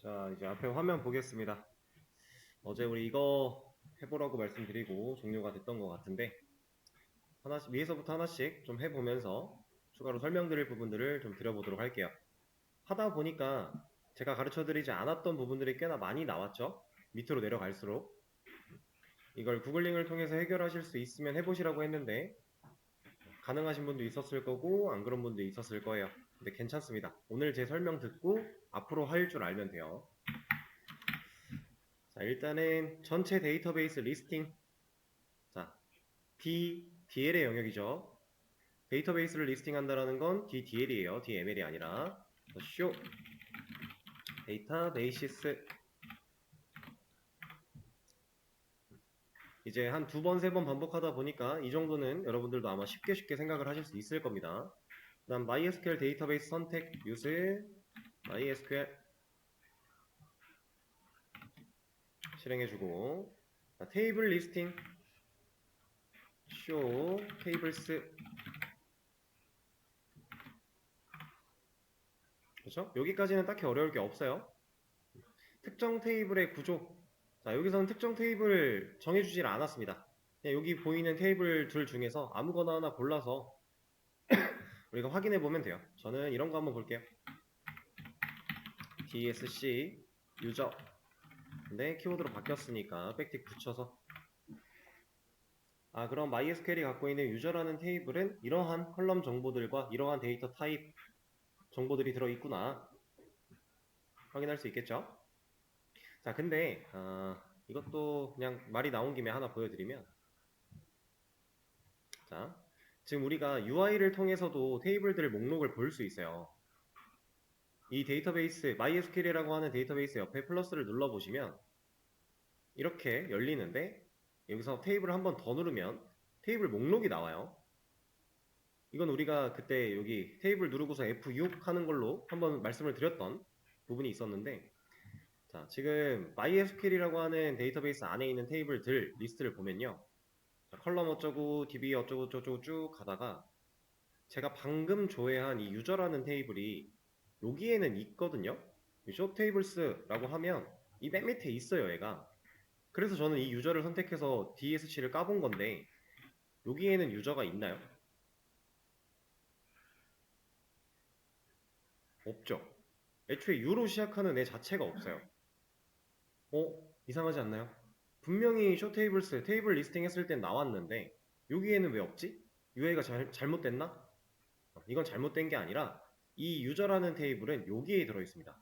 자, 이제 앞에 화면 보겠습니다. 어제 우리 이거 해보라고 말씀드리고 종료가 됐던 것 같은데, 하나씩, 위에서부터 하나씩 좀 해보면서 추가로 설명드릴 부분들을 좀 드려보도록 할게요. 하다 보니까 제가 가르쳐드리지 않았던 부분들이 꽤나 많이 나왔죠? 밑으로 내려갈수록. 이걸 구글링을 통해서 해결하실 수 있으면 해보시라고 했는데, 가능하신 분도 있었을 거고, 안 그런 분도 있었을 거예요. 근데 괜찮습니다. 오늘 제 설명 듣고 앞으로 할 줄 알면 돼요. 자, 일단은 전체 데이터베이스 리스팅. 자, DL의 영역이죠. 데이터베이스를 리스팅한다라는 건 DDL이에요. DML이 아니라. show 데이터베이시스. 이제 한 두 번, 세 번 반복하다 보니까 이 정도는 여러분들도 아마 쉽게 생각을 하실 수 있을 겁니다. 그 다음 MySQL 데이터베이스 선택 use MySQL 실행해주고, 자, 테이블 리스팅 show tables. 그렇죠? 여기까지는 딱히 어려울 게 없어요. 특정 테이블의 구조. 자, 여기서는 특정 테이블을 정해주질 않았습니다. 그냥 여기 보이는 테이블 둘 중에서 아무거나 하나 골라서 우리가 확인해 보면 돼요. 저는 이런 거 한번 볼게요. DSC 유저. 근데 키워드로 바뀌었으니까 백틱 붙여서, 그럼 MySQL이 갖고 있는 유저라는 테이블은 이러한 컬럼 정보들과 이러한 데이터 타입 정보들이 들어있구나 확인할 수 있겠죠. 자, 근데 이것도 그냥 말이 나온 김에 하나 보여드리면, 자, 지금 우리가 UI를 통해서도 테이블들 목록을 볼 수 있어요. 이 데이터베이스, MySQL이라고 하는 데이터베이스 옆에 플러스를 눌러보시면 이렇게 열리는데, 여기서 테이블을 한 번 더 누르면 테이블 목록이 나와요. 이건 우리가 그때 여기 테이블 누르고서 F6 하는 걸로 한번 말씀을 드렸던 부분이 있었는데, 자, 지금 MySQL이라고 하는 데이터베이스 안에 있는 테이블들 리스트를 보면요, 자, 컬럼 어쩌고 DB 어쩌고 저쩌고 쭉 가다가 제가 방금 조회한 이 유저라는 테이블이 여기에는 있거든요. 쇼 테이블스라고 하면 이 맨 밑에 있어요, 얘가. 그래서 저는 이 유저를 선택해서 DSC를 까본 건데, 여기에는 유저가 있나요? 없죠. 애초에 U로 시작하는 애 자체가 없어요. 이상하지 않나요? 분명히 쇼 테이블스 테이블 리스팅 했을 땐 나왔는데 여기에는 왜 없지? UI가 잘못됐나? 이건 잘못된 게 아니라 이 유저라는 테이블은 여기에 들어있습니다.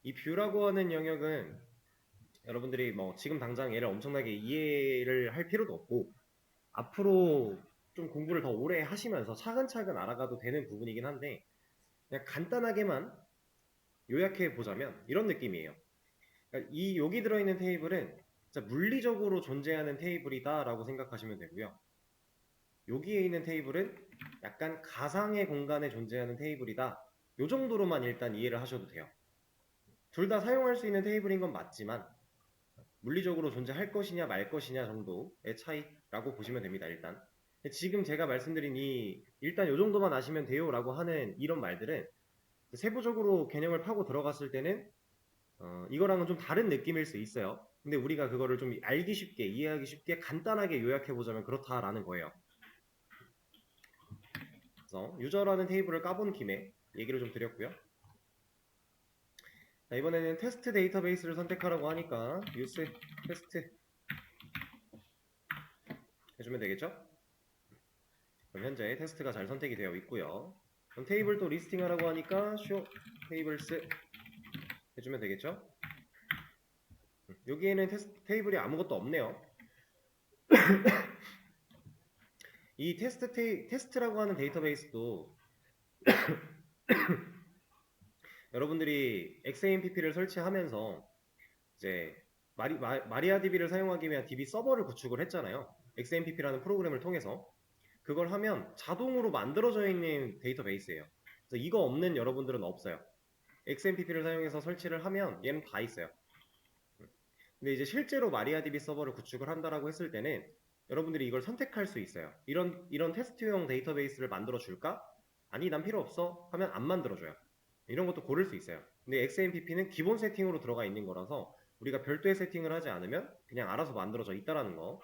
이 뷰라고 하는 영역은 여러분들이 뭐 지금 당장 얘를 엄청나게 이해를 할 필요도 없고, 앞으로 좀 공부를 더 오래 하시면서 차근차근 알아가도 되는 부분이긴 한데, 그냥 간단하게만 요약해 보자면 이런 느낌이에요. 그러니까 이 여기 들어있는 테이블은 진짜 물리적으로 존재하는 테이블이다 라고 생각하시면 되고요. 여기에 있는 테이블은 약간 가상의 공간에 존재하는 테이블이다, 요 정도로만 일단 이해를 하셔도 돼요. 둘 다 사용할 수 있는 테이블인 건 맞지만 물리적으로 존재할 것이냐 말 것이냐 정도의 차이라고 보시면 됩니다. 일단 지금 제가 말씀드린 이 일단 요 정도만 아시면 돼요 라고 하는 이런 말들은 세부적으로 개념을 파고 들어갔을 때는 이거랑은 좀 다른 느낌일 수 있어요. 근데 우리가 그거를 좀 알기 쉽게, 이해하기 쉽게 간단하게 요약해보자면 그렇다라는 거예요. 그래서 유저라는 테이블을 까본 김에 얘기를 좀 드렸고요. 자, 이번에는 테스트 데이터베이스를 선택하라고 하니까 use 테스트 해주면 되겠죠? 그럼 현재 테스트가 잘 선택이 되어 있고요. 그럼 테이블 또 리스팅 하라고 하니까 show tables 해주면 되겠죠? 여기에는 테이블이 아무것도 없네요. 이 테스트라고 하는 데이터베이스도 여러분들이 XAMPP를 설치하면서 이제 마리아DB를 사용하기 위한 DB 서버를 구축을 했잖아요. XAMPP라는 프로그램을 통해서. 그걸 하면 자동으로 만들어져 있는 데이터베이스예요. 그래서 이거 없는 여러분들은 없어요. XMPP를 사용해서 설치를 하면 얘는 다 있어요. 근데 이제 실제로 마리아DB 서버를 구축을 한다라고 했을 때는 여러분들이 이걸 선택할 수 있어요. 이런 테스트용 데이터베이스를 만들어 줄까? 아니, 난 필요 없어 하면 안 만들어 줘요. 이런 것도 고를 수 있어요. 근데 XMPP는 기본 세팅으로 들어가 있는 거라서 우리가 별도의 세팅을 하지 않으면 그냥 알아서 만들어져 있다라는 거.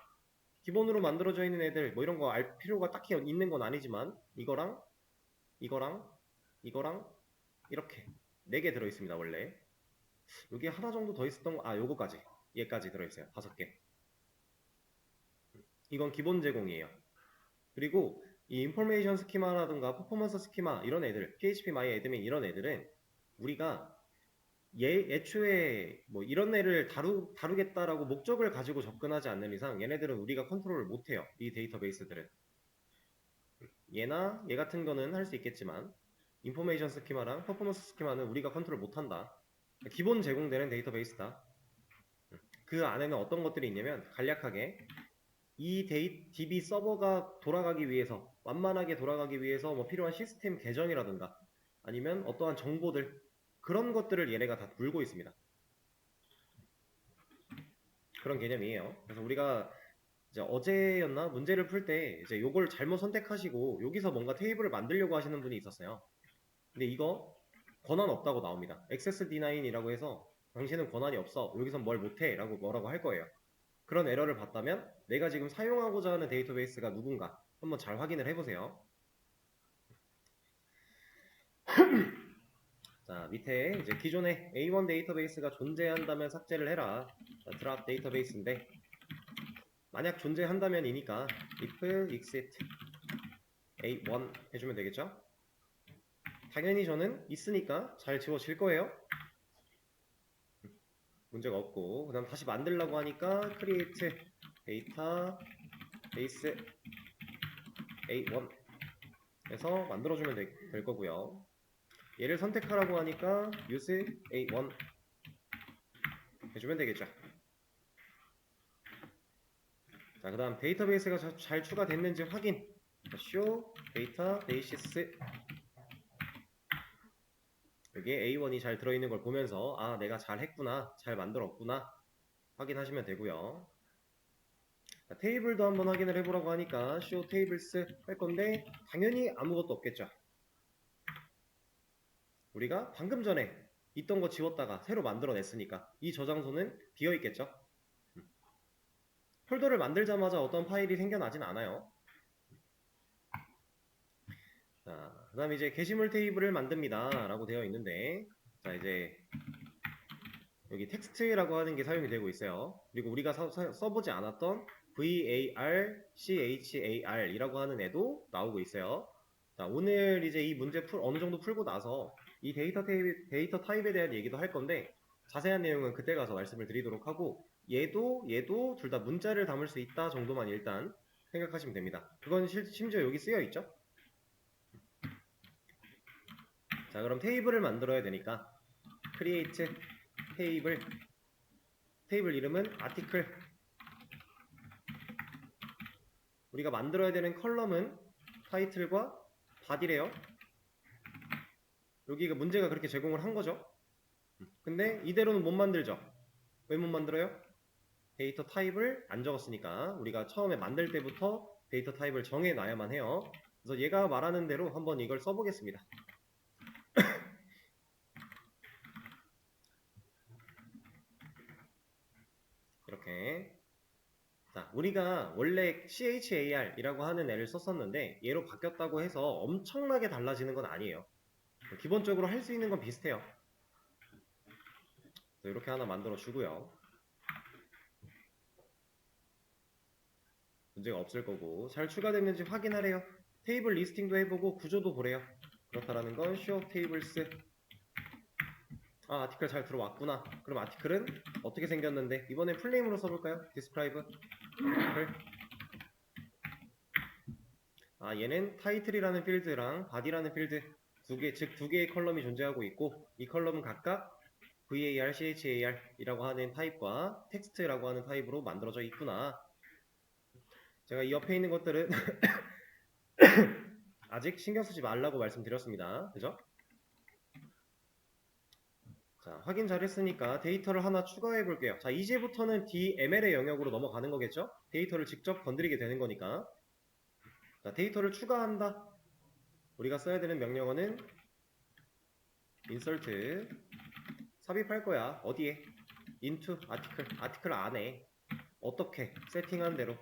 기본으로 만들어져 있는 애들 뭐 이런 거 알 필요가 딱히 있는 건 아니지만 이거랑 이거랑 이거랑 이렇게 4개 들어 있습니다. 원래 여기 하나 정도 더 있었던 거, 요거까지 얘까지 들어 있어요. 5개. 이건 기본 제공이에요. 그리고 이 인포메이션 스키마라든가 퍼포먼스 스키마 이런 애들, PHP 마이 애드민 이런 애들은 우리가 애초에 뭐 이런 애를 다루겠다라고 목적을 가지고 접근하지 않는 이상 얘네들은 우리가 컨트롤을 못해요. 이 데이터베이스들은. 얘나 얘 같은 거는 할 수 있겠지만 인포메이션 스키마랑 퍼포먼스 스키마는 우리가 컨트롤 못한다. 기본 제공되는 데이터베이스다. 그 안에는 어떤 것들이 있냐면 간략하게 이 DB 서버가 돌아가기 위해서 완만하게 돌아가기 위해서 뭐 필요한 시스템 계정이라든가 아니면 어떠한 정보들 그런 것들을 얘네가 다 물고 있습니다. 그런 개념이에요. 그래서 우리가 이제 어제였나 문제를 풀 때 이제 요걸 잘못 선택하시고 여기서 뭔가 테이블을 만들려고 하시는 분이 있었어요. 근데 이거 권한 없다고 나옵니다. access deny이라고 해서 당신은 권한이 없어. 여기선 뭘 못해 라고 뭐라고 할 거예요. 그런 에러를 봤다면 내가 지금 사용하고자 하는 데이터베이스가 누군가 한번 잘 확인을 해보세요. 자, 밑에 이제 기존에 A1 데이터베이스가 존재한다면 삭제를 해라. drop 데이터베이스인데 만약 존재한다면이니까 if exit A1 해주면 되겠죠? 당연히 저는 있으니까 잘 지워질 거예요. 문제가 없고 그 다음 다시 만들려고 하니까 create database A1 해서 만들어주면 될 거고요. 얘를 선택하라고 하니까 use A1 해주면 되겠죠. 자, 그 다음 데이터베이스가 잘 추가됐는지 확인. show databases 여기에 A1이 잘 들어있는 걸 보면서 내가 잘 했구나, 잘 만들었구나 확인하시면 되고요. 자, 테이블도 한번 확인을 해보라고 하니까 show tables 할 건데 당연히 아무것도 없겠죠. 우리가 방금 전에 있던 거 지웠다가 새로 만들어냈으니까 이 저장소는 비어있겠죠. 폴더를 만들자마자 어떤 파일이 생겨나진 않아요. 자, 그 다음에 이제 게시물 테이블을 만듭니다 라고 되어 있는데 자, 이제 여기 텍스트라고 하는 게 사용이 되고 있어요. 그리고 우리가 써보지 않았던 var, char 이라고 하는 애도 나오고 있어요. 자, 오늘 이제 이 문제 어느 정도 풀고 나서 이 데이터 타입에 대한 얘기도 할 건데 자세한 내용은 그때 가서 말씀을 드리도록 하고 얘도 둘 다 문자를 담을 수 있다 정도만 일단 생각하시면 됩니다. 그건 심지어 여기 쓰여 있죠. 자, 그럼 테이블을 만들어야 되니까 create 테이블 이름은 article. 우리가 만들어야 되는 컬럼은 타이틀과 body래요. 여기가 문제가 그렇게 제공을 한 거죠. 근데 이대로는 못 만들죠. 왜 못 만들어요? 데이터 타입을 안 적었으니까 우리가 처음에 만들 때부터 데이터 타입을 정해 놔야만 해요. 그래서 얘가 말하는 대로 한번 이걸 써보겠습니다. 이렇게. 자, 우리가 원래 char 이라고 하는 애를 썼었는데 얘로 바뀌었다고 해서 엄청나게 달라지는 건 아니에요. 기본적으로 할 수 있는 건 비슷해요. 이렇게 하나 만들어 주고요. 문제가 없을 거고 잘 추가됐는지 확인하래요. 테이블 리스팅도 해보고 구조도 보래요. 그렇다라는 건 show tables. 아티클 잘 들어왔구나. 그럼 아티클은 어떻게 생겼는데 이번엔 풀네임으로 써볼까요? describe 아티클. 얘는 타이틀이라는 필드랑 body라는 필드 두 개의 컬럼이 존재하고 있고 이 컬럼은 각각 var, char 이라고 하는 타입과 텍스트라고 하는 타입으로 만들어져 있구나. 제가 이 옆에 있는 것들은 아직 신경 쓰지 말라고 말씀드렸습니다. 그죠? 자, 확인 잘했으니까 데이터를 하나 추가해 볼게요. 자, 이제부터는 DML의 영역으로 넘어가는 거겠죠? 데이터를 직접 건드리게 되는 거니까. 자, 데이터를 추가한다. 우리가 써야 되는 명령어는 insert 삽입할 거야. 어디에? into 아티클 안에 어떻게 세팅한 대로.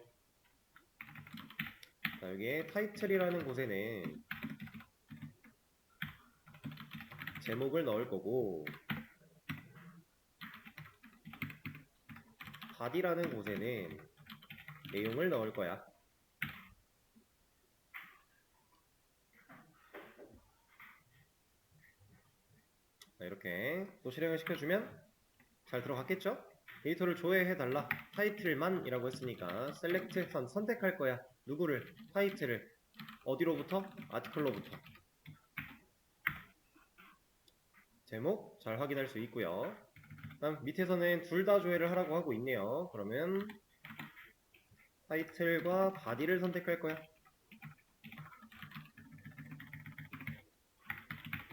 자, 여기에 타이틀이라는 곳에는 제목을 넣을 거고, body라는 곳에는 내용을 넣을 거야. 자, 이렇게 또 실행을 시켜주면 잘 들어갔겠죠? 데이터를 조회해달라. 타이틀만 이라고 했으니까 select 선택할 거야. 누구를? 타이틀을. 어디로부터? 아티클로부터. 제목 잘 확인할 수 있고요. 다음 밑에서는 둘 다 조회를 하라고 하고 있네요. 그러면 타이틀과 바디를 선택할 거야.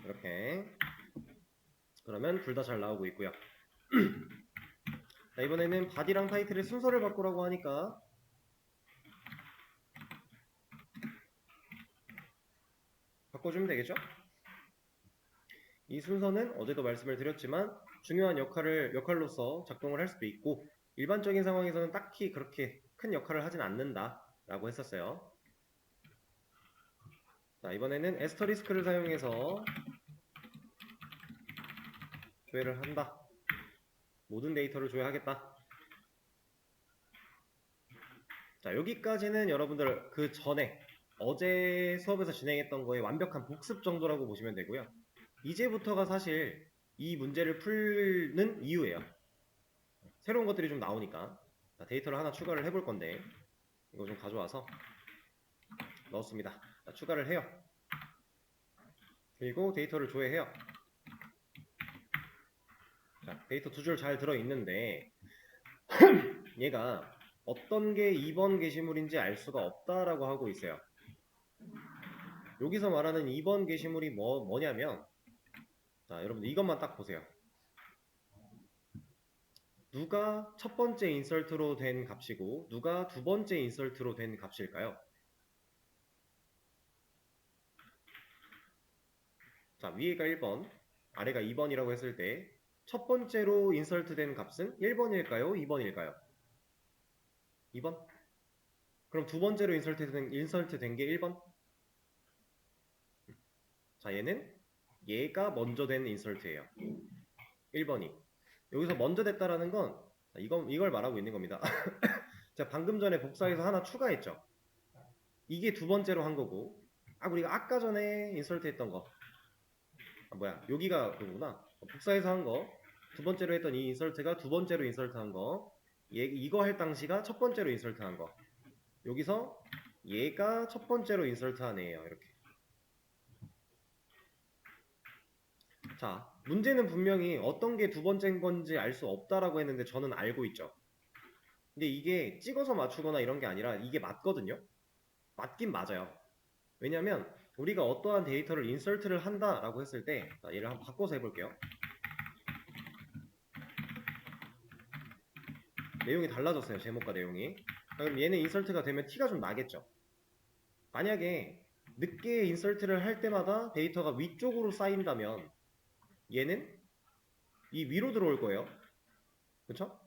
이렇게. 그러면 둘 다 잘 나오고 있고요. 자, 이번에는 바디랑 타이틀의 순서를 바꾸라고 하니까 바꿔주면 되겠죠? 이 순서는 어제도 말씀을 드렸지만 중요한 역할로서 작동을 할 수도 있고, 일반적인 상황에서는 딱히 그렇게 큰 역할을 하진 않는다 라고 했었어요. 자, 이번에는 에스터리스크를 사용해서 조회를 한다. 모든 데이터를 조회하겠다. 자, 여기까지는 여러분들 그 전에 어제 수업에서 진행했던 거에 완벽한 복습 정도라고 보시면 되고요. 이제부터가 사실 이 문제를 풀는 이유예요. 새로운 것들이 좀 나오니까. 자, 데이터를 하나 추가를 해볼 건데 이거 좀 가져와서 넣었습니다. 자, 추가를 해요. 그리고 데이터를 조회해요. 자, 데이터 두 줄 잘 들어있는데 얘가 어떤 게 2번 게시물인지 알 수가 없다라고 하고 있어요. 여기서 말하는 2번 게시물이 뭐냐면, 자, 여러분들 이것만 딱 보세요. 누가 첫 번째 인설트로 된 값이고 누가 두 번째 인설트로 된 값일까요? 자, 위에가 1번, 아래가 2번이라고 했을 때 첫 번째로 인설트 된 값은 1번일까요? 2번일까요? 2번? 그럼 두 번째로 인설트 된 게 1번? 자, 얘가 먼저 된 인설트예요. 1번이. 여기서 먼저 됐다라는 건 이걸 말하고 있는 겁니다. 자, 방금 전에 복사해서 하나 추가했죠. 이게 두 번째로 한 거고, 우리가 아까 전에 인설트 했던 거, 여기가 그거구나. 복사해서 한 거, 두 번째로 했던 이 인설트가 두 번째로 인설트 한 거, 이거 할 당시가 첫 번째로 인설트 한 거. 여기서 얘가 첫 번째로 인설트 한 애예요. 이렇게. 자, 문제는 분명히 어떤 게 두 번째인 건지 알 수 없다라고 했는데 저는 알고 있죠. 근데 이게 찍어서 맞추거나 이런 게 아니라 이게 맞거든요. 맞긴 맞아요. 왜냐면 우리가 어떠한 데이터를 인설트를 한다라고 했을 때, 자, 얘를 한번 바꿔서 해볼게요. 내용이 달라졌어요. 제목과 내용이. 그럼 얘는 인설트가 되면 티가 좀 나겠죠. 만약에 늦게 인설트를 할 때마다 데이터가 위쪽으로 쌓인다면 얘는 이 위로 들어올 거예요. 그쵸?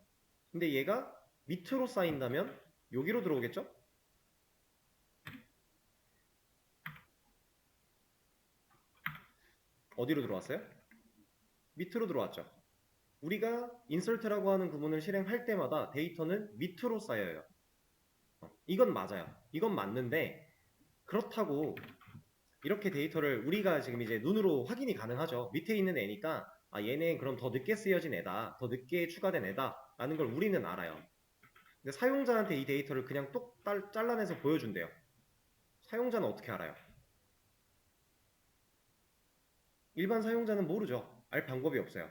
근데 얘가 밑으로 쌓인다면 여기로 들어오겠죠? 어디로 들어왔어요? 밑으로 들어왔죠. 우리가 인설트라고 하는 구문을 실행할 때마다 데이터는 밑으로 쌓여요. 이건 맞아요. 이건 맞는데 그렇다고 이렇게 데이터를 우리가 지금 이제 눈으로 확인이 가능하죠. 밑에 있는 애니까 얘는 그럼 더 늦게 쓰여진 애다, 더 늦게 추가된 애다 라는 걸 우리는 알아요. 근데 사용자한테 이 데이터를 그냥 똑 잘라내서 보여준대요. 사용자는 어떻게 알아요? 일반 사용자는 모르죠. 알 방법이 없어요.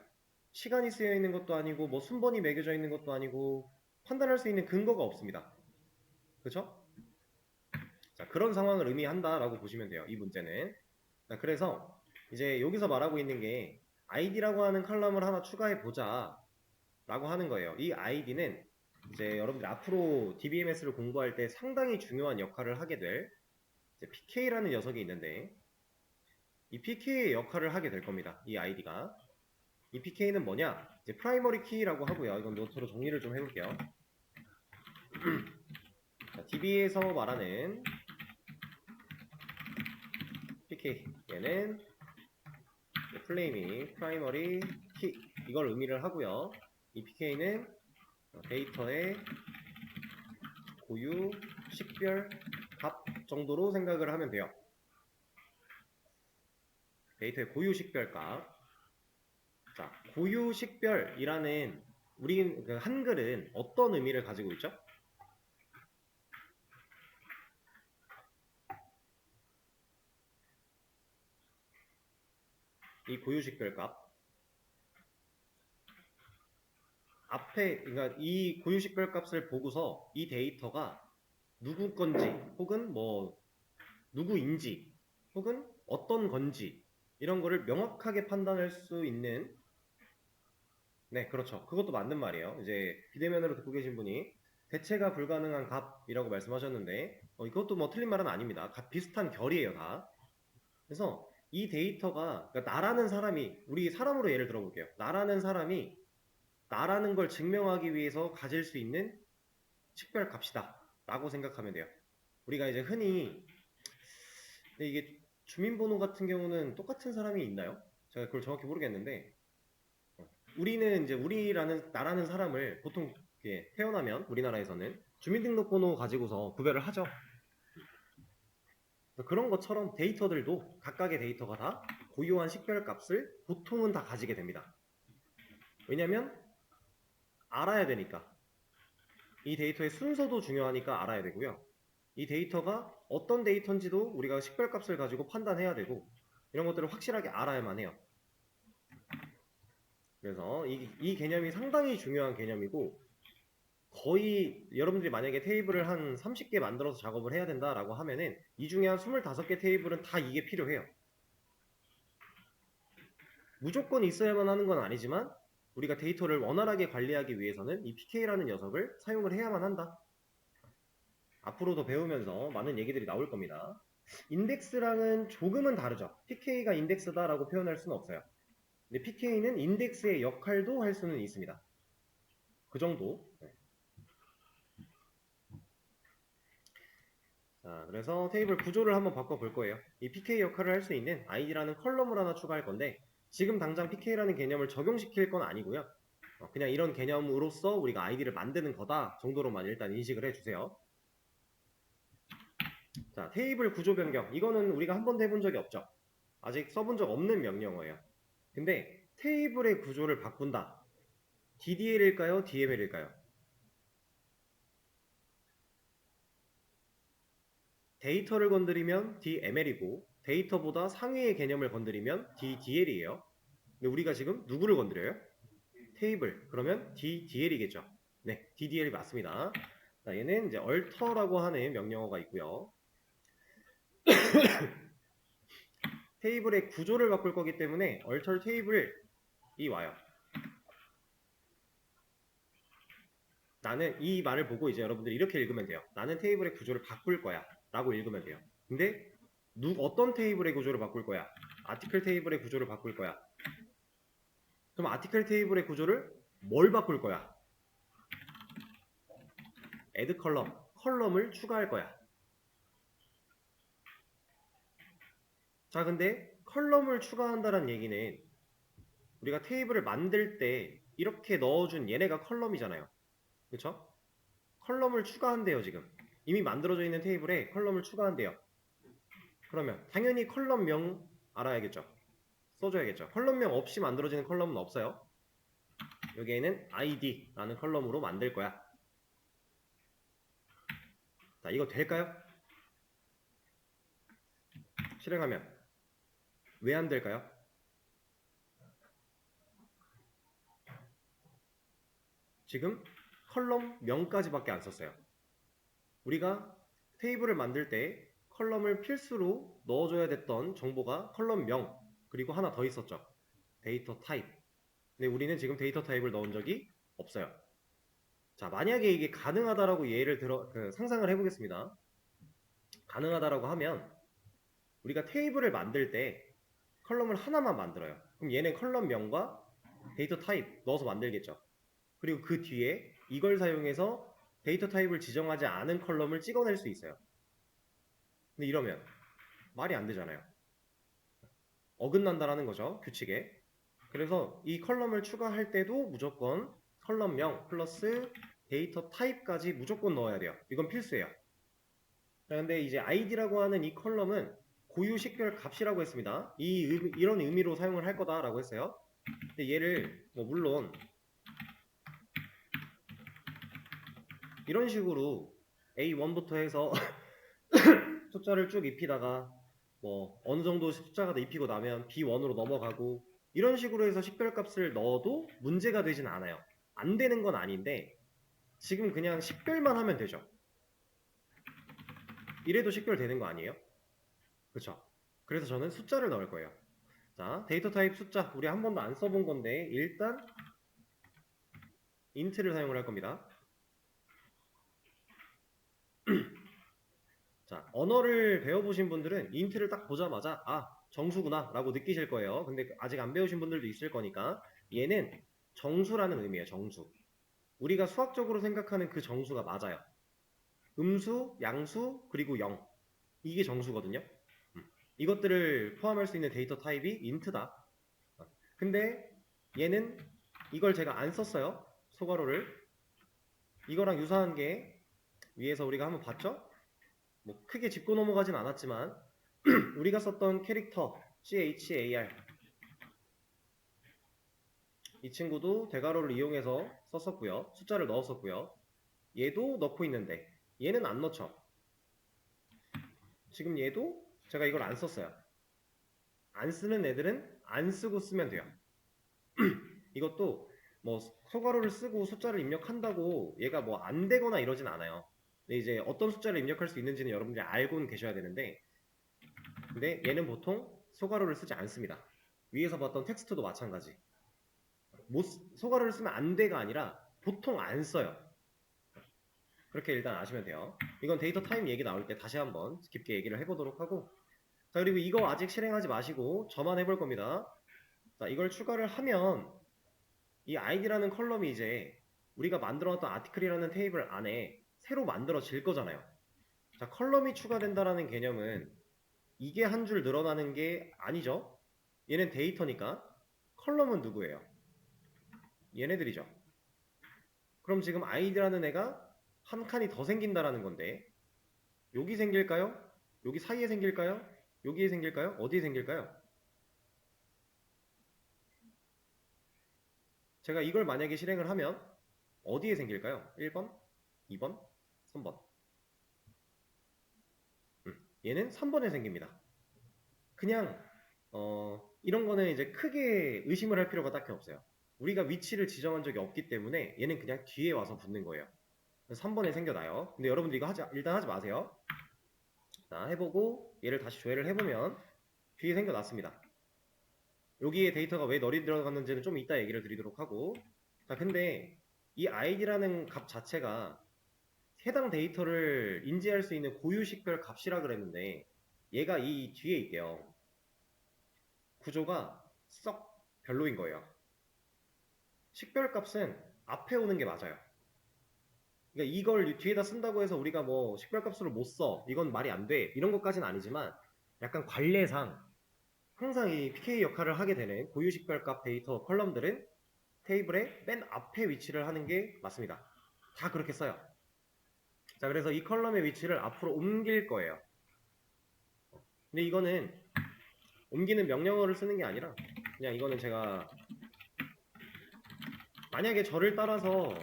시간이 쓰여 있는 것도 아니고 뭐 순번이 매겨져 있는 것도 아니고 판단할 수 있는 근거가 없습니다. 그렇죠? 자, 그런 상황을 의미한다라고 보시면 돼요. 이 문제는. 자, 그래서 이제 여기서 말하고 있는 게 id라고 하는 칼럼을 하나 추가해 보자 라고 하는 거예요. 이 id는 이제 여러분들 앞으로 DBMS를 공부할 때 상당히 중요한 역할을 하게 될 PK라는 녀석이 있는데, 이 PK의 역할을 하게 될 겁니다. 이 아이디가. 이 PK는 뭐냐? 이제 프라이머리 키라고 하고요. 이건 노트로 정리를 좀 해볼게요. 자, DB에서 말하는 PK, 얘는 플레이밍 프라이머리 키, 이걸 의미를 하고요. 이 PK는 데이터의 고유 식별 값 정도로 생각을 하면 돼요. 데이터의 고유 식별값. 자, 고유 식별이라는 우리 그 한글은 어떤 의미를 가지고 있죠? 이 고유 식별값 앞에, 그러니까 이 고유 식별값을 보고서 이 데이터가 누구 건지 혹은 뭐 누구인지 혹은 어떤 건지 이런 거를 명확하게 판단할 수 있는, 네, 그렇죠. 그것도 맞는 말이에요. 이제 비대면으로 듣고 계신 분이 대체가 불가능한 값이라고 말씀하셨는데 이것도 뭐 틀린 말은 아닙니다. 비슷한 결이에요, 다. 그래서 이 데이터가, 그러니까 나라는 사람이, 우리 사람으로 예를 들어볼게요. 나라는 사람이 나라는 걸 증명하기 위해서 가질 수 있는 식별값이다 라고 생각하면 돼요. 우리가 이제 흔히, 근데 이게 주민번호 같은 경우는 똑같은 사람이 있나요? 제가 그걸 정확히 모르겠는데, 우리는 이제 우리라는 나라는 사람을 보통 태어나면 우리나라에서는 주민등록번호 가지고서 구별을 하죠. 그런 것처럼 데이터들도 각각의 데이터가 다 고유한 식별값을 보통은 다 가지게 됩니다. 왜냐면 알아야 되니까. 이 데이터의 순서도 중요하니까 알아야 되고요. 이 데이터가 어떤 데이터인지도 우리가 식별값을 가지고 판단해야 되고, 이런 것들을 확실하게 알아야만 해요. 그래서 이 개념이 상당히 중요한 개념이고, 거의 여러분들이 만약에 테이블을 한 30개 만들어서 작업을 해야 된다라고 하면은 이 중에 한 25개 테이블은 다 이게 필요해요. 무조건 있어야만 하는 건 아니지만 우리가 데이터를 원활하게 관리하기 위해서는 이 PK라는 녀석을 사용을 해야만 한다. 앞으로도 배우면서 많은 얘기들이 나올 겁니다. 인덱스랑은 조금은 다르죠. PK가 인덱스다라고 표현할 수는 없어요. 근데 PK는 인덱스의 역할도 할 수는 있습니다. 그 정도. 네. 자, 그래서 테이블 구조를 한번 바꿔볼 거예요. 이 PK 역할을 할 수 있는 id라는 컬럼을 하나 추가할 건데, 지금 당장 PK라는 개념을 적용시킬 건 아니고요. 그냥 이런 개념으로서 우리가 id를 만드는 거다 정도로만 일단 인식을 해주세요. 자, 테이블 구조 변경. 이거는 우리가 한 번도 해본 적이 없죠. 아직 써본 적 없는 명령어예요. 근데 테이블의 구조를 바꾼다. DDL일까요? DML일까요? 데이터를 건드리면 DML이고 데이터보다 상위의 개념을 건드리면 DDL이에요. 근데 우리가 지금 누구를 건드려요? 테이블. 그러면 DDL이겠죠. 네, DDL이 맞습니다. 자, 얘는 이제 alter라고 하는 명령어가 있고요. 테이블의 구조를 바꿀 거기 때문에 alter 테이블이 와요. 나는 이 말을 보고 이제 여러분들이 이렇게 읽으면 돼요. 나는 테이블의 구조를 바꿀 거야 라고 읽으면 돼요. 근데 어떤 테이블의 구조를 바꿀 거야? 아티클 테이블의 구조를 바꿀 거야. 그럼 아티클 테이블의 구조를 뭘 바꿀 거야? add 컬럼을 추가할 거야. 자, 근데 컬럼을 추가한다는 얘기는 우리가 테이블을 만들 때 이렇게 넣어준 얘네가 컬럼이잖아요. 그쵸? 컬럼을 추가한대요, 지금. 이미 만들어져 있는 테이블에 컬럼을 추가한대요. 그러면 당연히 컬럼명 알아야겠죠. 써줘야겠죠. 컬럼명 없이 만들어지는 컬럼은 없어요. 여기에는 id라는 컬럼으로 만들 거야. 자, 이거 될까요? 실행하면 왜 안 될까요? 지금 컬럼명까지밖에 안 썼어요. 우리가 테이블을 만들 때 컬럼을 필수로 넣어줘야 됐던 정보가 컬럼명, 그리고 하나 더 있었죠. 데이터 타입. 근데 우리는 지금 데이터 타입을 넣은 적이 없어요. 자, 만약에 이게 가능하다라고 예를 들어 상상을 해보겠습니다. 가능하다라고 하면 우리가 테이블을 만들 때 컬럼을 하나만 만들어요. 그럼 얘는 컬럼명과 데이터 타입 넣어서 만들겠죠. 그리고 그 뒤에 이걸 사용해서 데이터 타입을 지정하지 않은 컬럼을 찍어낼 수 있어요. 근데 이러면 말이 안 되잖아요. 어긋난다라는 거죠, 규칙에. 그래서 이 컬럼을 추가할 때도 무조건 컬럼명 플러스 데이터 타입까지 무조건 넣어야 돼요. 이건 필수예요. 근데 이제 id라고 하는 이 컬럼은 고유 식별 값이라고 했습니다. 이런 의미로 사용을 할 거다라고 했어요. 근데 얘를 뭐 물론 이런 식으로 A1부터 해서 숫자를 쭉 입히다가 뭐 어느 정도 숫자가 입히고 나면 B1으로 넘어가고 이런 식으로 해서 식별값을 넣어도 문제가 되진 않아요. 안 되는 건 아닌데 지금 그냥 식별만 하면 되죠. 이래도 식별되는 거 아니에요? 그렇죠? 그래서 저는 숫자를 넣을 거예요. 자, 데이터 타입 숫자 우리 한 번도 안 써본 건데 일단 int를 사용을 할 겁니다. 자, 언어를 배워보신 분들은 int를 딱 보자마자 아, 정수구나 라고 느끼실 거예요. 근데 아직 안 배우신 분들도 있을 거니까 얘는 정수라는 의미예요. 정수. 우리가 수학적으로 생각하는 그 정수가 맞아요. 음수, 양수, 그리고 0. 이게 정수거든요. 이것들을 포함할 수 있는 데이터 타입이 int다. 근데 얘는 이걸 제가 안 썼어요. 소괄호를. 이거랑 유사한 게 위에서 우리가 한번 봤죠? 뭐 크게 짚고 넘어가진 않았지만 우리가 썼던 캐릭터 char 이 친구도 대괄호를 이용해서 썼었고요. 숫자를 넣었었고요. 얘도 넣고 있는데 얘는 안 넣죠. 지금 얘도 제가 이걸 안 썼어요. 안 쓰는 애들은 안 쓰고 쓰면 돼요. 이것도 뭐 소괄호를 쓰고 숫자를 입력한다고 얘가 뭐 안 되거나 이러진 않아요. 근데 이제 어떤 숫자를 입력할 수 있는지는 여러분들이 알고는 계셔야 되는데 근데 얘는 보통 소괄호를 쓰지 않습니다. 위에서 봤던 텍스트도 마찬가지. 소괄호를 쓰면 안 돼가 아니라 보통 안 써요. 그렇게 일단 아시면 돼요. 이건 데이터 타임 얘기 나올 때 다시 한번 깊게 얘기를 해보도록 하고 자 그리고 이거 아직 실행하지 마시고 저만 해볼 겁니다. 자 이걸 추가를 하면 이 id라는 컬럼이 이제 우리가 만들어놨던 아티클이라는 테이블 안에 새로 만들어질 거잖아요. 자 컬럼이 추가된다라는 개념은 이게 한 줄 늘어나는 게 아니죠. 얘는 데이터니까 컬럼은 누구예요? 얘네들이죠. 그럼 지금 id라는 애가 한 칸이 더 생긴다라는 건데 여기 생길까요? 여기 사이에 생길까요? 여기에 생길까요? 어디에 생길까요? 제가 이걸 만약에 실행을 하면 어디에 생길까요? 1번, 2번, 3번. 얘는 3번에 생깁니다. 그냥 이런 거는 이제 크게 의심을 할 필요가 딱히 없어요. 우리가 위치를 지정한 적이 없기 때문에 얘는 그냥 뒤에 와서 붙는 거예요. 3번에 생겨나요. 근데 여러분들 이거 일단 하지 마세요. 자, 해보고 얘를 다시 조회를 해보면 뒤에 생겨났습니다. 여기에 데이터가 왜 널리 들어갔는지는 좀 이따 얘기를 드리도록 하고 자 근데 이 id라는 값 자체가 해당 데이터를 인지할 수 있는 고유식별 값이라 그랬는데 얘가 이 뒤에 있대요. 구조가 썩 별로인 거예요. 식별값은 앞에 오는 게 맞아요. 그러니까 이걸 뒤에다 쓴다고 해서 우리가 뭐 식별값으로 못 써. 이건 말이 안 돼. 이런 것까지는 아니지만 약간 관례상 항상 이 PK 역할을 하게 되는 고유식별값 데이터 컬럼들은 테이블의 맨 앞에 위치를 하는 게 맞습니다. 다 그렇게 써요. 자, 그래서 이 컬럼의 위치를 앞으로 옮길 거예요. 근데 이거는 옮기는 명령어를 쓰는 게 아니라 그냥 이거는 제가 만약에 저를 따라서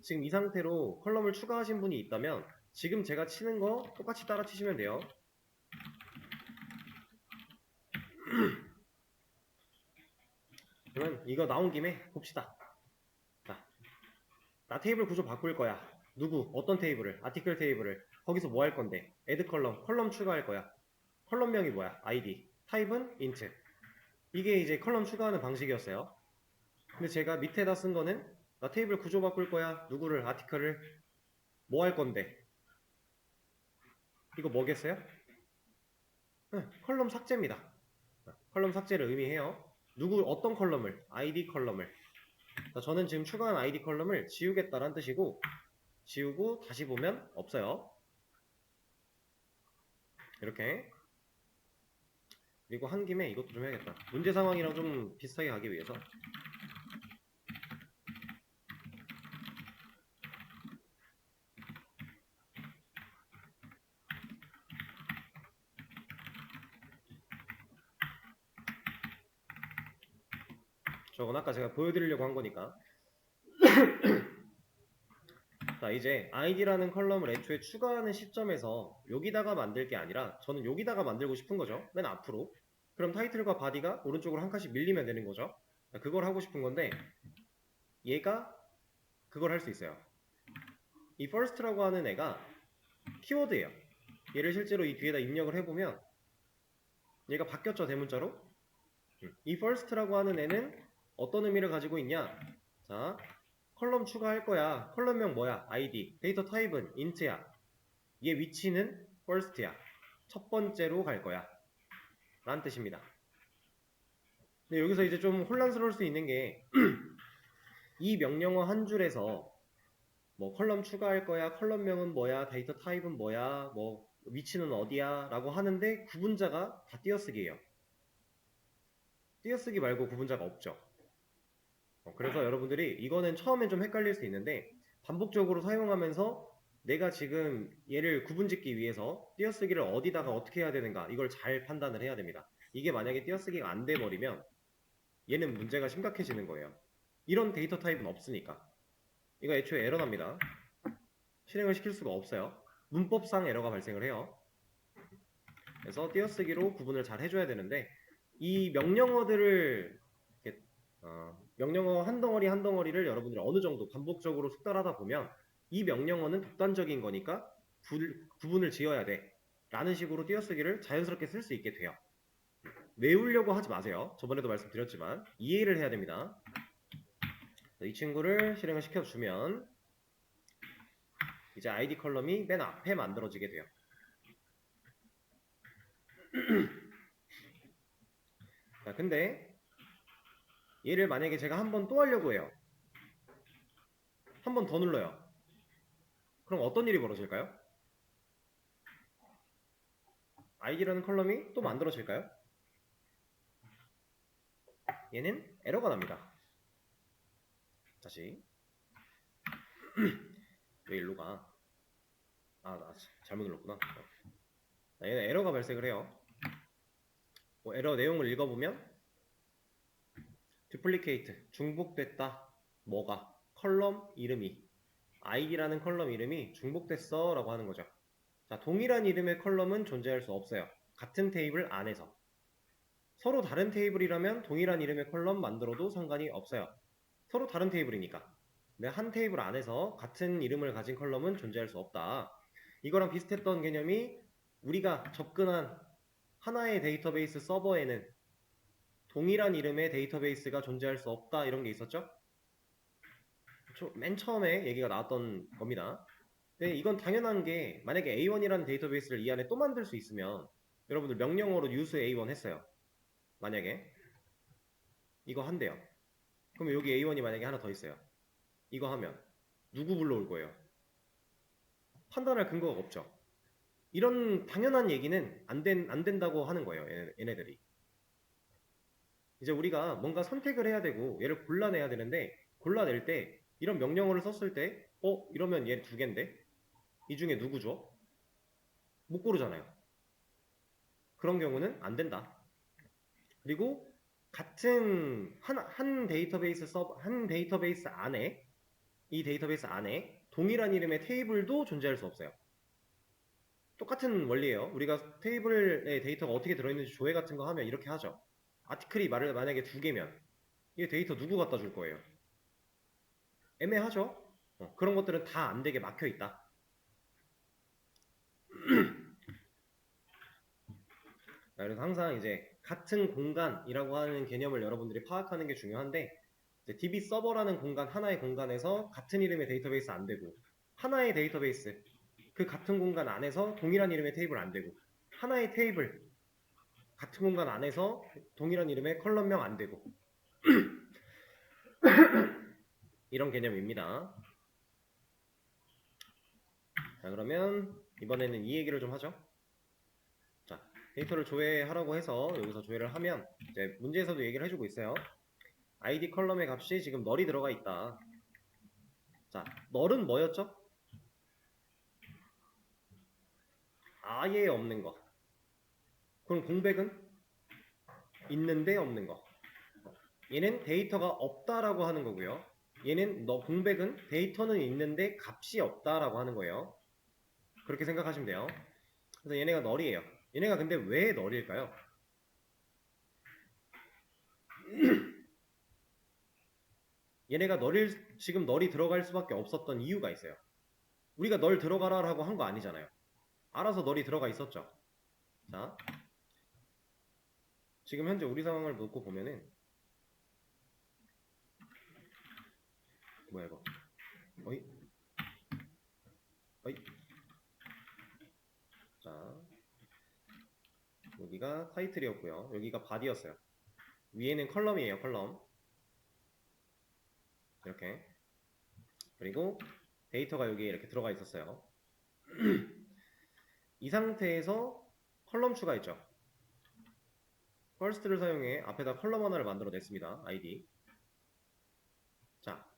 지금 이 상태로 컬럼을 추가하신 분이 있다면 지금 제가 치는 거 똑같이 따라 치시면 돼요. 그러면 이거 나온 김에 봅시다. 자, 나 테이블 구조 바꿀 거야. 누구? 어떤 테이블을? 아티클 테이블을. 거기서 뭐 할 건데? 애드 컬럼 추가할 거야. 컬럼명이 뭐야? id. 타입은 int. 이게 이제 컬럼 추가하는 방식이었어요. 근데 제가 밑에다 쓴 거는 나 테이블 구조 바꿀 거야. 누구를? 아티클을. 뭐 할 건데? 이거 뭐겠어요? 네, 컬럼 삭제입니다. 컬럼 삭제를 의미해요. 어떤 컬럼을? id 컬럼을. 자, 저는 지금 추가한 id 컬럼을 지우겠다라는 뜻이고, 지우고 다시 보면 없어요. 이렇게. 그리고 한 김에 이것도 좀 해야겠다. 문제 상황이랑 좀 비슷하게 가기 위해서. 저건 아까 제가 보여드리려고 한 거니까. 자, 이제 id라는 컬럼을 애초에 추가하는 시점에서 여기다가 만들 게 아니라 저는 여기다가 만들고 싶은 거죠. 맨 앞으로. 그럼 타이틀과 바디가 오른쪽으로 한 칸씩 밀리면 되는 거죠. 자, 그걸 하고 싶은 건데 얘가 그걸 할 수 있어요. 이 first라고 하는 애가 키워드예요. 얘를 실제로 이 뒤에다 입력을 해보면 얘가 바뀌었죠, 대문자로. 이 first라고 하는 애는 어떤 의미를 가지고 있냐. 자, 컬럼 추가할 거야. 컬럼명 뭐야? id. 데이터 타입은 int야. 얘 위치는 first야. 첫 번째로 갈 거야. 라는 뜻입니다. 근데 여기서 이제 좀 혼란스러울 수 있는 게 이 명령어 한 줄에서 뭐 컬럼 추가할 거야, 컬럼명은 뭐야, 데이터 타입은 뭐야, 뭐 위치는 어디야 라고 하는데 구분자가 다 띄어쓰기예요. 띄어쓰기 말고 구분자가 없죠. 그래서 여러분들이 이거는 처음엔 좀 헷갈릴 수 있는데 반복적으로 사용하면서 내가 지금 얘를 구분짓기 위해서 띄어쓰기를 어디다가 어떻게 해야 되는가 이걸 잘 판단을 해야 됩니다. 이게 만약에 띄어쓰기가 안 돼버리면 얘는 문제가 심각해지는 거예요. 이런 데이터 타입은 없으니까. 이거 애초에 에러 납니다. 실행을 시킬 수가 없어요. 문법상 에러가 발생을 해요. 그래서 띄어쓰기로 구분을 잘 해줘야 되는데 이 명령어들을 명령어 한 덩어리 한 덩어리를 여러분들이 어느 정도 반복적으로 숙달하다 보면 이 명령어는 독단적인 거니까 구분을 지어야 돼 라는 식으로 띄어쓰기를 자연스럽게 쓸 수 있게 돼요. 외우려고 하지 마세요. 저번에도 말씀드렸지만 이해를 해야 됩니다. 이 친구를 실행을 시켜주면 이제 id 컬럼이 맨 앞에 만들어지게 돼요. 자, 근데 얘를 만약에 제가 한 번 또 하려고 해요. 한 번 더 눌러요. 그럼 어떤 일이 벌어질까요? id라는 컬럼이 또 만들어질까요? 얘는 에러가 납니다. 다시 왜 일로 가? 나 잘못 눌렀구나. 얘는 에러가 발생을 해요. 에러 내용을 읽어보면 duplicate, 중복됐다. 뭐가? 컬럼 이름이 id라는 컬럼 이름이 중복됐어 라고 하는 거죠. 자, 동일한 이름의 컬럼은 존재할 수 없어요. 같은 테이블 안에서. 서로 다른 테이블이라면 동일한 이름의 컬럼 만들어도 상관이 없어요. 서로 다른 테이블이니까. 근데 한 테이블 안에서 같은 이름을 가진 컬럼은 존재할 수 없다. 이거랑 비슷했던 개념이 우리가 접근한 하나의 데이터베이스 서버에는 동일한 이름의 데이터베이스가 존재할 수 없다 이런 게 있었죠? 맨 처음에 얘기가 나왔던 겁니다. 근데 이건 당연한 게 만약에 A1이라는 데이터베이스를 이 안에 또 만들 수 있으면 여러분들 명령어로 use A1 했어요. 만약에 이거 한대요. 그럼 여기 A1이 만약에 하나 더 있어요. 이거 하면 누구 불러올 거예요? 판단할 근거가 없죠. 이런 당연한 얘기는 안 된다고 하는 거예요. 얘네들이. 이제 우리가 뭔가 선택을 해야 되고 얘를 골라내야 되는데 골라낼 때 이런 명령어를 썼을 때 이러면 얘 두 개인데 이 중에 누구죠? 못 고르잖아요. 그런 경우는 안 된다. 그리고 같은 한 데이터베이스 안에 이 데이터베이스 안에 동일한 이름의 테이블도 존재할 수 없어요. 똑같은 원리예요. 우리가 테이블에 데이터가 어떻게 들어있는지 조회 같은 거 하면 이렇게 하죠. 아티클이 만약에 두 개면 이 데이터 누구 갖다 줄 거예요? 애매하죠? 그런 것들은 다 안 되게 막혀 있다. 그래서 항상 이제 같은 공간이라고 하는 개념을 여러분들이 파악하는 게 중요한데 DB 서버라는 공간 하나의 공간에서 같은 이름의 데이터베이스 안 되고 하나의 데이터베이스 그 같은 공간 안에서 동일한 이름의 테이블 안 되고 하나의 테이블 같은 공간 안에서 동일한 이름의 컬럼명 안 되고 이런 개념입니다. 자, 그러면 이번에는 이 얘기를 좀 하죠. 자, 데이터를 조회하라고 해서 여기서 조회를 하면 이제 문제에서도 얘기를 해주고 있어요. id 컬럼의 값이 지금 널이 들어가 있다. 자, 널은 뭐였죠? 아예 없는 거. 그럼 공백은 있는데 없는 거. 얘는 데이터가 없다라고 하는 거고요. 얘는 공백은 데이터는 있는데 값이 없다라고 하는 거예요. 그렇게 생각하시면 돼요. 그래서 얘네가 널이에요. 얘네가 근데 왜 널일까요? 얘네가 지금 널이 들어갈 수밖에 없었던 이유가 있어요. 우리가 널 들어가라라고 한 거 아니잖아요. 알아서 널이 들어가 있었죠. 자, 지금 현재 우리 상황을 놓고 보면은 뭐야 이거? 어이? 어이? 자, 여기가 타이틀이었고요. 여기가 바디였어요. 위에는 컬럼이에요. 컬럼. 이렇게. 그리고 데이터가 여기에 이렇게 들어가 있었어요. 이 상태에서 컬럼 추가했죠. first를 사용해 앞에다 컬럼 하나를 만들어 냈습니다. id. 자,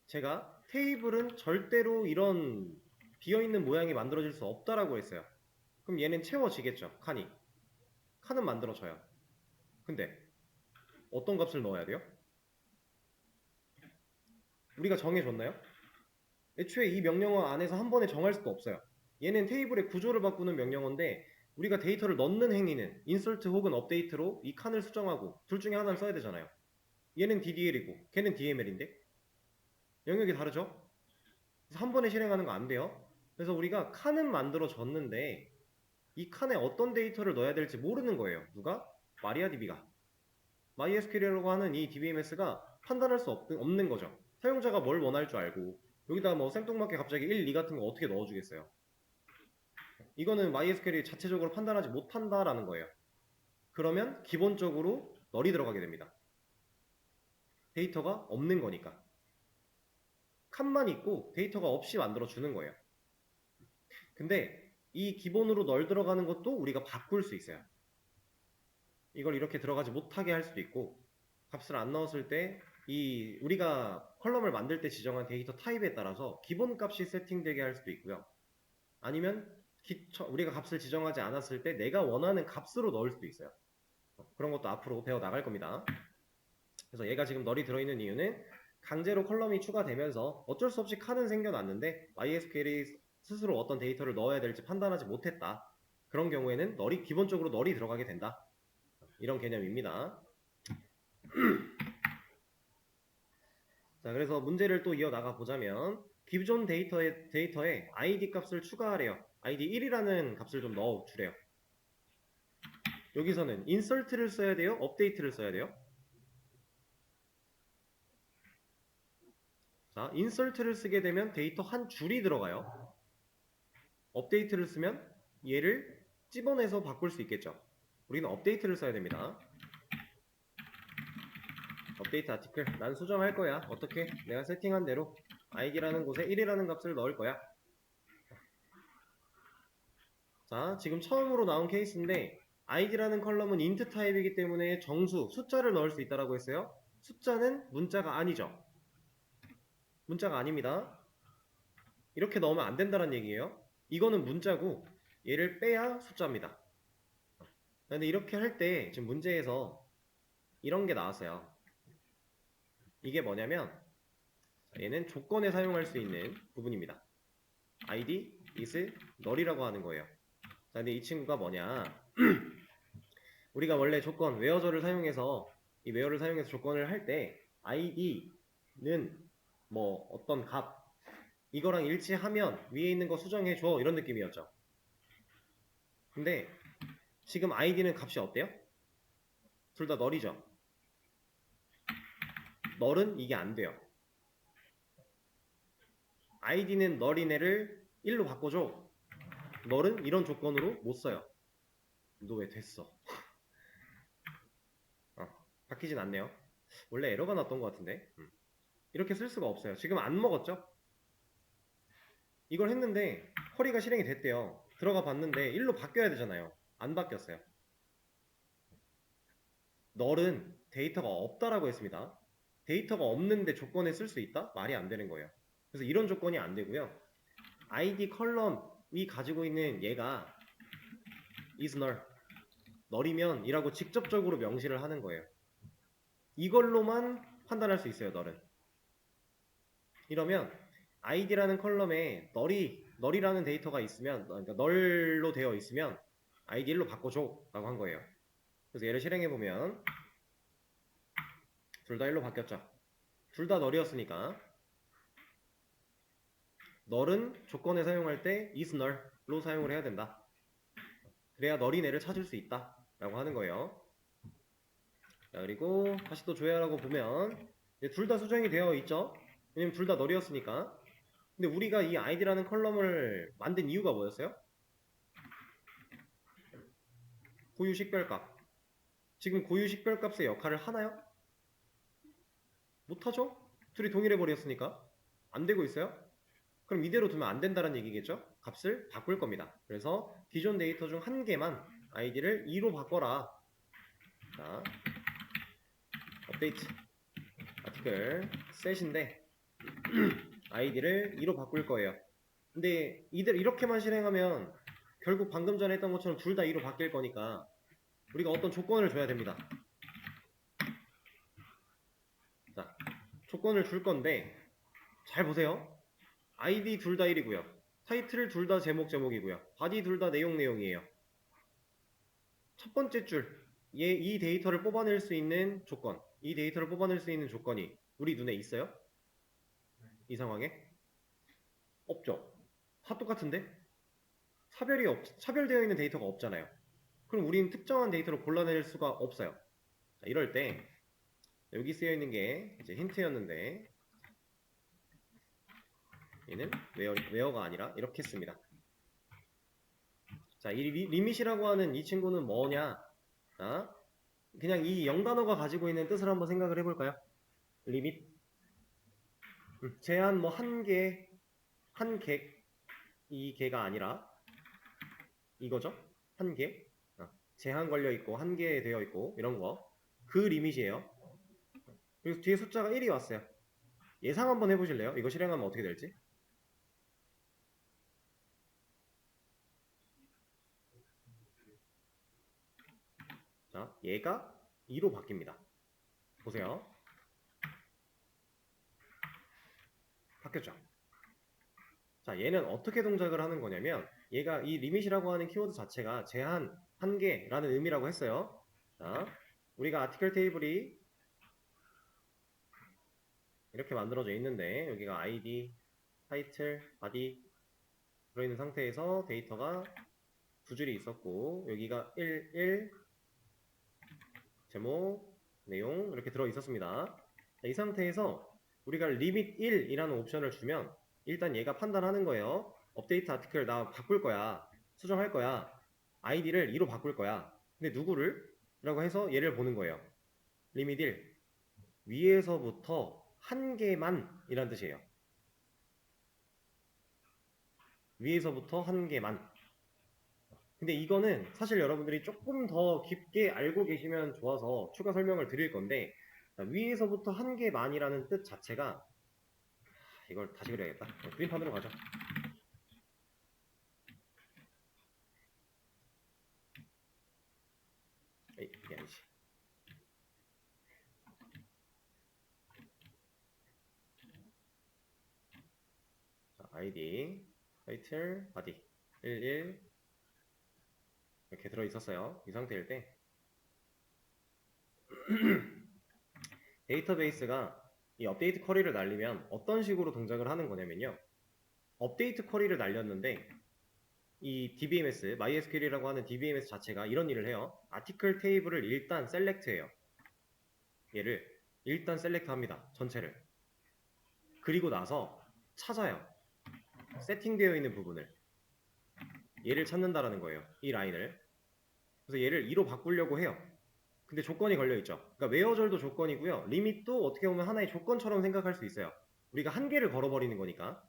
제가 테이블은 절대로 이런 비어있는 모양이 만들어질 수 없다라고 했어요. 그럼 얘는 채워지겠죠. 칸은 만들어져요. 근데 어떤 값을 넣어야 돼요? 우리가 정해줬나요? 애초에 이 명령어 안에서 한 번에 정할 수도 없어요. 얘는 테이블의 구조를 바꾸는 명령어인데 우리가 데이터를 넣는 행위는 insert 혹은 update로 이 칸을 수정하고 둘 중에 하나를 써야 되잖아요. 얘는 DDL이고 걔는 DML인데 영역이 다르죠? 그래서 한 번에 실행하는 거 안 돼요. 그래서 우리가 칸은 만들어졌는데 이 칸에 어떤 데이터를 넣어야 될지 모르는 거예요. 누가? 마리아DB가. MySQL이라고 하는 이 DBMS가 판단할 수 없는 거죠. 사용자가 뭘 원할 줄 알고 여기다 뭐 생뚱맞게 갑자기 1, 2 같은 거 어떻게 넣어주겠어요. 이거는 MySQL이 자체적으로 판단하지 못한다라는 거예요. 그러면 기본적으로 널이 들어가게 됩니다. 데이터가 없는 거니까. 칸만 있고 데이터가 없이 만들어주는 거예요. 근데 이 기본으로 널 들어가는 것도 우리가 바꿀 수 있어요. 이걸 이렇게 들어가지 못하게 할 수도 있고 값을 안 넣었을 때 우리가 컬럼을 만들 때 지정한 데이터 타입에 따라서 기본 값이 세팅되게 할 수도 있고요. 아니면 우리가 값을 지정하지 않았을 때 내가 원하는 값으로 넣을 수도 있어요. 그런 것도 앞으로 배워 나갈 겁니다. 그래서 얘가 지금 널이 들어있는 이유는 강제로 컬럼이 추가되면서 어쩔 수 없이 칸은 생겨났는데 MySQL이 스스로 어떤 데이터를 넣어야 될지 판단하지 못했다. 그런 경우에는 기본적으로 널이 들어가게 된다. 이런 개념입니다. 자, 그래서 문제를 또 이어나가 보자면 기존 데이터에 id 값을 추가하래요. id 1이라는 값을 좀 넣어주래요. 여기서는 insert를 써야 돼요? update를 써야 돼요? 자, insert를 쓰게 되면 데이터 한 줄이 들어가요. update를 쓰면 얘를 찝어내서 바꿀 수 있겠죠. 우리는 update를 써야 됩니다. 업데이트 아티클 난 수정할 거야. 어떻게? 내가 세팅한 대로 id라는 곳에 1이라는 값을 넣을 거야. 자, 지금 처음으로 나온 케이스인데 id라는 컬럼은 int 타입이기 때문에 정수, 숫자를 넣을 수 있다고 했어요. 숫자는 문자가 아니죠. 문자가 아닙니다. 이렇게 넣으면 안 된다는 얘기예요. 이거는 문자고 얘를 빼야 숫자입니다. 근데 이렇게 할 때 지금 문제에서 이런 게 나왔어요. 이게 뭐냐면 얘는 조건에 사용할 수 있는 부분입니다. id is null이라고 하는 거예요. 자, 근데 이 친구가 뭐냐? 우리가 원래 조건 웨어저를 사용해서 이 웨어를 사용해서 조건을 할 때 id는 뭐 어떤 값 이거랑 일치하면 위에 있는 거 수정해줘 이런 느낌이었죠. 근데 지금 id는 값이 어때요? 둘 다 null이죠. null은 이게 안 돼요. id는 null인 애를 1로 바꿔줘. null은 이런 조건으로 못 써요. 너 왜 됐어? 바뀌진 않네요. 원래 에러가 났던 것 같은데. 이렇게 쓸 수가 없어요. 지금 안 먹었죠? 이걸 했는데 쿼리가 실행이 됐대요. 들어가 봤는데 1로 바뀌어야 되잖아요. 안 바뀌었어요. 널은 데이터가 없다라고 했습니다. 데이터가 없는데 조건에 쓸 수 있다? 말이 안 되는 거예요. 그래서 이런 조건이 안 되고요. id 컬럼이 가지고 있는 얘가 is null, 널이면 이라고 직접적으로 명시를 하는 거예요. 이걸로만 판단할 수 있어요, 널은. 이러면 id라는 컬럼에 널이라는 데이터가 있으면, 그러니까 널로 되어 있으면 id 1로 바꿔줘 라고 한 거예요. 그래서 얘를 실행해 보면 둘 다 1로 바뀌었죠. 둘 다 널이었으니까 널은 조건에 사용할 때 is null로 사용을 해야 된다. 그래야 널인 애를 찾을 수 있다 라고 하는 거예요. 자, 그리고 다시 또 조회하라고 보면 둘 다 수정이 되어 있죠. 왜냐면 둘 다 널이었으니까. 근데 우리가 이 id라는 컬럼을 만든 이유가 뭐였어요? 고유 식별값. 지금 고유 식별값의 역할을 하나요? 못하죠? 둘이 동일해 버렸으니까. 안 되고 있어요? 그럼 이대로 두면 안 된다는 얘기겠죠? 값을 바꿀 겁니다. 그래서 기존 데이터 중 한 개만 id를 2로 바꿔라. 자, 업데이트 아티클 셋인데 id를 2로 바꿀 거예요. 근데 이렇게만 실행하면 결국 방금 전에 했던 것처럼 둘 다 2로 바뀔 거니까 우리가 어떤 조건을 줘야 됩니다. 자, 조건을 줄 건데 잘 보세요. id 둘 다 1이고요. 타이틀 둘 다 제목이고요. 바디 둘 다 내용이에요. 첫 번째 줄, 이 데이터를 뽑아낼 수 있는 조건, 이 데이터를 뽑아낼 수 있는 조건이 우리 눈에 있어요? 이 상황에? 없죠. 다 똑같은데? 차별되어 있는 데이터가 없잖아요. 그럼 우리는 특정한 데이터를 골라낼 수가 없어요. 자, 이럴 때 여기 쓰여 있는 게 이제 힌트였는데 얘는 웨어가 아니라 이렇게 씁니다. 자, 이 리밋이라고 하는 이 친구는 뭐냐? 자, 그냥 이 0단어가 가지고 있는 뜻을 한번 생각을 해볼까요? 리밋. 제한 뭐 한 개, 이 개가 아니라 이거죠? 한 개. 제한 걸려 있고 한 개 되어 있고 이런 거. 그 리밋이에요. 그리고 뒤에 숫자가 1이 왔어요. 예상 한번 해보실래요? 이거 실행하면 어떻게 될지? 자, 얘가 2로 바뀝니다. 보세요. 바뀌었죠? 자, 얘는 어떻게 동작을 하는 거냐면 얘가 이 리밋이라고 하는 키워드 자체가 제한 한 개라는 의미라고 했어요. 자, 우리가 아티클 테이블이 이렇게 만들어져 있는데 여기가 id, 타이틀, 바디 들어있는 상태에서 데이터가 두 줄이 있었고 여기가 1, 제목, 내용 이렇게 들어 있었습니다. 이 상태에서 우리가 리밋 1이라는 옵션을 주면 일단 얘가 판단하는 거예요. 업데이트 아티클 나 바꿀 거야. 수정할 거야. id를 2로 바꿀 거야. 근데 누구를? 라고 해서 얘를 보는 거예요. 리밋 1 위에서부터 한 개만 이란 뜻이에요. 위에서부터 한 개만. 근데 이거는 사실 여러분들이 조금 더 깊게 알고 계시면 좋아서 추가 설명을 드릴 건데 위에서부터 한 개만이라는 뜻 자체가 이걸 다시 그려야겠다. 그림판으로 가죠. 에이, 이게 아니지. 자, id, 타이틀, 바디 11 이렇게 들어 있었어요. 이 상태일 때 데이터베이스가 이 업데이트 쿼리를 날리면 어떤 식으로 동작을 하는 거냐면요. 업데이트 쿼리를 날렸는데 이 DBMS, MySQL이라고 하는 DBMS 자체가 이런 일을 해요. 아티클 테이블을 일단 셀렉트해요. 얘를 일단 셀렉트 합니다. 전체를. 그리고 나서 찾아요. 세팅되어 있는 부분을. 얘를 찾는다라는 거예요. 이 라인을. 그래서 얘를 2로 바꾸려고 해요. 근데 조건이 걸려있죠. 그러니까 웨어절도 조건이고요. 리밋도 어떻게 보면 하나의 조건처럼 생각할 수 있어요. 우리가 한 개를 걸어버리는 거니까.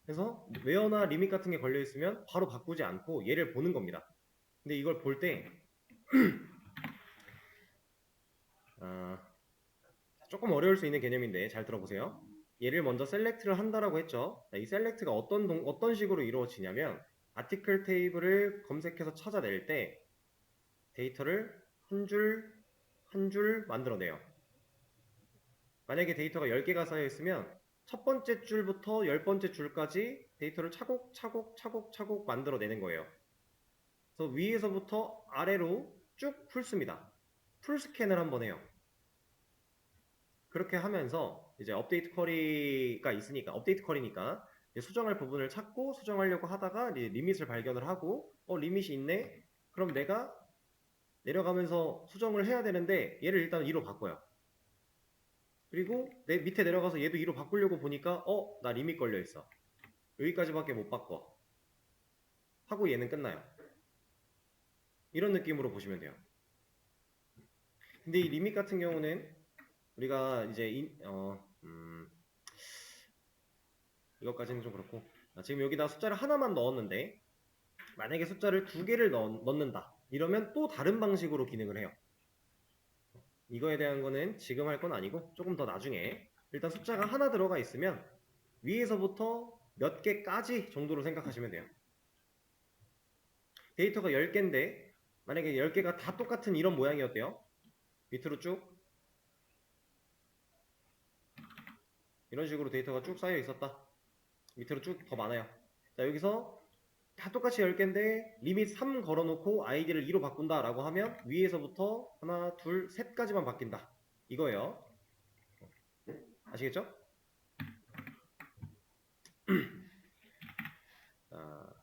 그래서 웨어나 리밋 같은 게 걸려있으면 바로 바꾸지 않고 얘를 보는 겁니다. 근데 이걸 볼 때 조금 어려울 수 있는 개념인데 잘 들어보세요. 얘를 먼저 셀렉트를 한다라고 했죠. 이 셀렉트가 어떤 식으로 이루어지냐면 아티클 테이블을 검색해서 찾아낼 때 데이터를 한 줄 한 줄 만들어내요. 만약에 데이터가 10개가 쌓여 있으면 첫 번째 줄부터 10번째 줄까지 데이터를 차곡차곡 만들어내는 거예요. 그래서 위에서부터 아래로 쭉 풀습니다. 풀 스캔을 한번 해요. 그렇게 하면서 이제 업데이트 쿼리가 있으니까 업데이트 쿼리니까 수정할 부분을 찾고 수정하려고 하다가 이제 리밋을 발견을 하고 리밋이 있네. 그럼 내가 내려가면서 수정을 해야 되는데 얘를 일단 2로 바꿔요. 그리고 내 밑에 내려가서 얘도 2로 바꾸려고 보니까 나 리밋 걸려 있어. 여기까지밖에 못 바꿔. 하고 얘는 끝나요. 이런 느낌으로 보시면 돼요. 근데 이 리밋 같은 경우는 우리가 이제 이것까지는 좀 그렇고 지금 여기다 숫자를 하나만 넣었는데 만약에 숫자를 2개를 넣는다 이러면 또 다른 방식으로 기능을 해요. 이거에 대한 거는 지금 할 건 아니고 조금 더 나중에 일단 숫자가 하나 들어가 있으면 위에서부터 몇 개까지 정도로 생각하시면 돼요. 데이터가 10개인데 만약에 10개가 다 똑같은 이런 모양이었대요. 밑으로 쭉 이런 식으로 데이터가 쭉 쌓여 있었다. 밑으로 쭉 더 많아요. 자, 여기서 다 똑같이 10개인데 리밋 3 걸어놓고 아이디를 2로 바꾼다 라고 하면 위에서부터 하나, 둘, 셋까지만 바뀐다. 이거예요. 아시겠죠? 자,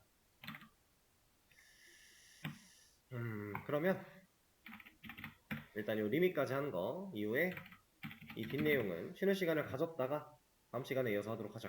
그러면 일단 이 리밋까지 한 거 이후에 이 뒷내용은 쉬는 시간을 가졌다가 다음 시간에 이어서 하도록 하죠.